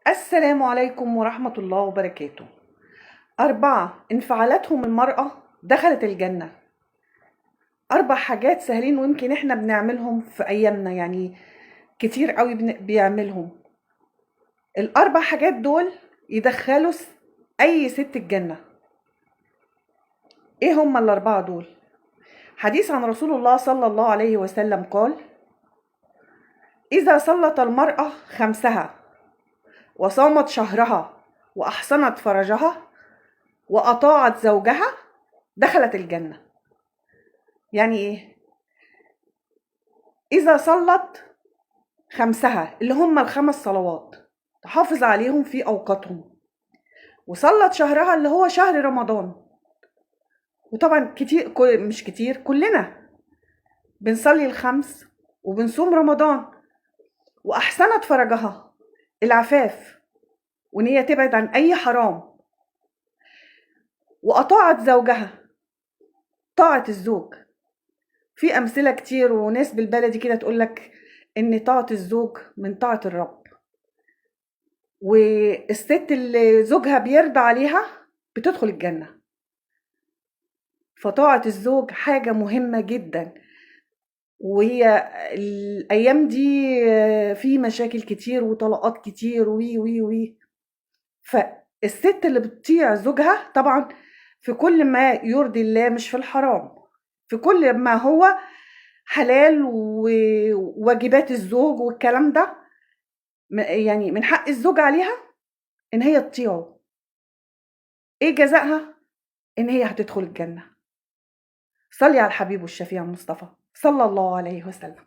السلام عليكم ورحمة الله وبركاته. 4 انفعالاتهم المرأة دخلت الجنة. 4 حاجات سهلين ويمكن احنا بنعملهم في أيامنا، يعني كتير قوي بيعملهم. ال4 حاجات دول يدخلوا أي ست الجنة. ايه هم ال4 دول؟ حديث عن رسول الله صلى الله عليه وسلم قال: إذا صلت المرأة 5 وصامت شهرها وأحصنت فرجها وأطاعت زوجها دخلت الجنة. يعني ايه؟ إذا صلت 5 اللي هم ال5 صلوات تحافظ عليهم في أوقاتهم، وصلت شهرها اللي هو شهر رمضان. وطبعا كتير، مش كتير، كلنا بنصلي ال5 وبنصوم رمضان. وأحسنت فرجها، العفاف، وإن هي تبعد عن أي حرام. وأطاعت زوجها، طاعة الزوج. في أمثلة كتير وناس بالبلدي كده تقولك إن طاعة الزوج من طاعة الرب. والست اللي زوجها بيرضى عليها بتدخل الجنة. فطاعة الزوج حاجة مهمة جدا. وهي الأيام دي في مشاكل كتير وطلاقات كتير وي وي وي. فالست اللي بتطيع زوجها طبعا في كل ما يرضي الله، مش في الحرام، في كل ما هو حلال وواجبات الزوج والكلام ده، يعني من حق الزوج عليها ان هي تطيعه. ايه جزائها؟ ان هي هتدخل الجنة. صلي على الحبيب والشفيع المصطفى صلى الله عليه وسلم.